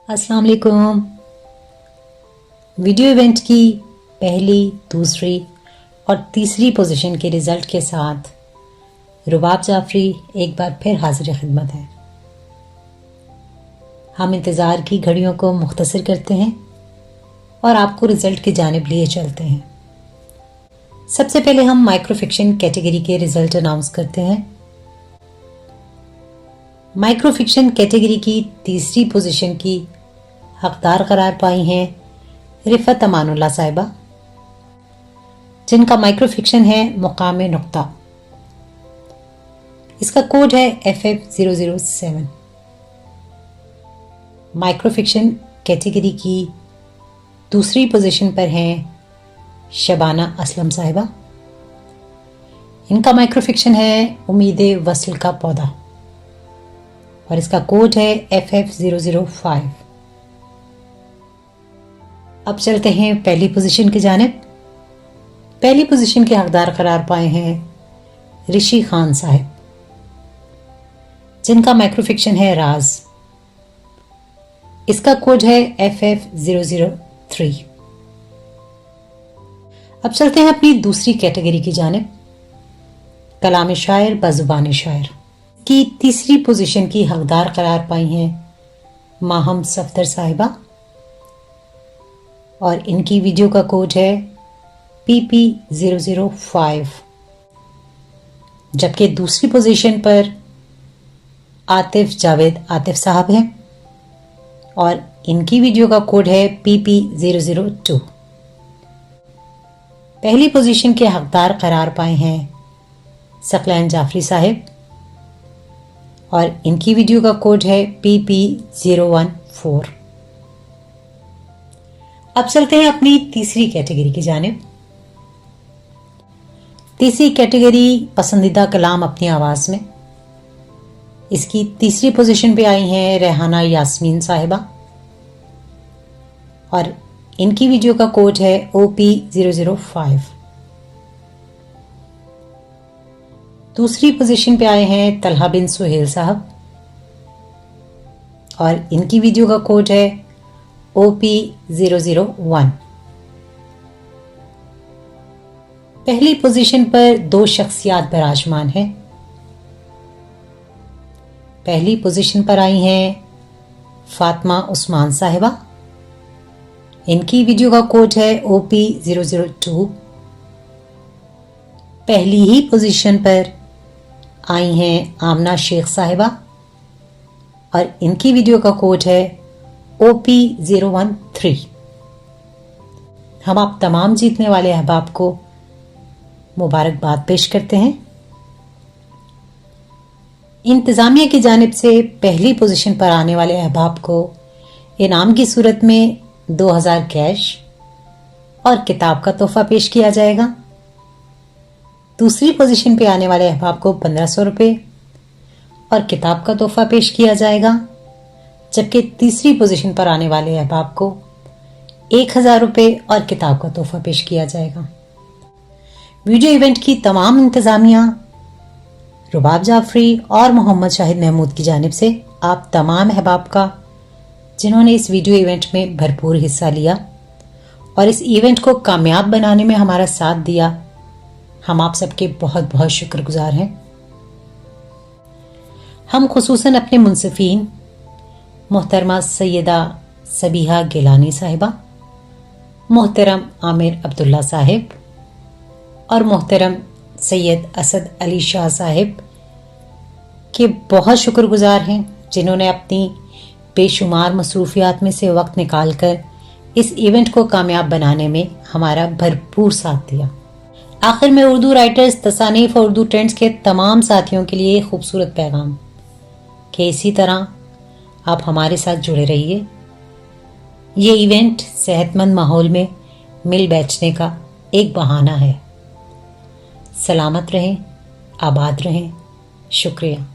अस्सलाम वालेकुम। Video event की पहली, दूसरी और तीसरी पोजीशन के रिजल्ट के साथ रुबाब जाफरी एक बार फिर हाजिर खिदमत है। हम इंतज़ार की घड़ियों को मुख्तसर करते हैं और आपको रिजल्ट की जानिब लिए चलते हैं। सबसे पहले हम माइक्रोफिक्शन कैटेगरी के रिजल्ट अनाउंस करते हैं। माइक्रोफिक्शन कैटेगरी की तीसरी पोजीशन की हकदार करार पाई हैं रिफत अमानुल्लाह साहिबा, जिनका माइक्रोफिक्शन है मुकाम नुक्ता। इसका कोड है FF007। माइक्रोफिक्शन कैटेगरी की दूसरी पोजीशन पर हैं शबाना असलम साहिबा। इनका माइक्रोफिक्शन है उम्मीद वसल का पौधा और इसका कोड है FF005। अब चलते हैं पहली पोजीशन की जानिब। पहली पोजीशन के हकदार करार पाए हैं ऋषि खान साहब, जिनका माइक्रोफिक्शन है राज। इसका कोड है FF003। अब चलते हैं अपनी दूसरी कैटेगरी की जानिब। कलाम शायर बजुबान शायर की तीसरी पोजीशन की हकदार करार पाई हैं माहम सफदर साहिबा और इनकी वीडियो का कोड है PP005। जबकि दूसरी पोजीशन पर आतिफ जावेद आतिफ साहब हैं और इनकी वीडियो का कोड है PP002। पहली पोजीशन के हकदार करार पाए हैं सकलैन जाफरी साहिब और इनकी वीडियो का कोड है PP014। अब चलते हैं अपनी तीसरी कैटेगरी की जानिब। तीसरी कैटेगरी पसंदीदा कलाम अपनी आवाज में। इसकी तीसरी पोजीशन पे आई हैं रेहाना यास्मीन साहिबा और इनकी वीडियो का कोड है OP005। दूसरी पोजीशन पे आए हैं तलहा बिन सुहेल साहब और इनकी वीडियो का कोड है OP001। पहली पोजीशन पर दो शख्सियात बराजमान हैं। पहली पोजीशन पर आई हैं फातिमा उस्मान साहिबा। इनकी वीडियो का कोड है OP002। पहली ही पोजीशन पर आई हैं आमना शेख साहिबा और इनकी वीडियो का कोड है OP013। हम आप तमाम जीतने वाले अहबाब को मुबारकबाद पेश करते हैं। इंतजामिया की जानिब से पहली पोजीशन पर आने वाले अहबाब को इनाम की सूरत में 2000 कैश और किताब का तोहफा पेश किया जाएगा। दूसरी पोजीशन पे आने वाले अहबाब को 1500 रुपये और किताब का तोहफा पेश किया जाएगा। जबकि तीसरी पोजीशन पर आने वाले अहबाब को 1000 रुपये और किताब का तोहफा पेश किया जाएगा। वीडियो इवेंट की तमाम इंतजामिया रुबाब जाफरी और मोहम्मद शाहिद महमूद की जानिब से आप तमाम अहबाब का, जिन्होंने इस वीडियो इवेंट में भरपूर हिस्सा लिया और इस इवेंट को कामयाब बनाने में हमारा साथ दिया, हम आप सबके बहुत बहुत शुक्रगुजार हैं। हम खुसूसन अपने मुंसिफीन मोहतरमा सैयदा सबीहा गिलानी साहिबा, मोहतरम आमिर अब्दुल्ला साहिब और मोहतरम सैयद असद अली शाह साहिब के बहुत शुक्रगुजार हैं, जिन्होंने अपनी बेशुमार मसरूफियात में से वक्त निकालकर इस इवेंट को कामयाब बनाने में हमारा भरपूर साथ दिया। आखिर में उर्दू राइटर्स, तसानीफ और उर्दू ट्रेंड्स के तमाम साथियों के लिए खूबसूरत पैगाम कि इसी तरह आप हमारे साथ जुड़े रहिए। ये इवेंट सेहतमंद माहौल में मिल बैठने का एक बहाना है। सलामत रहें, आबाद रहें। शुक्रिया।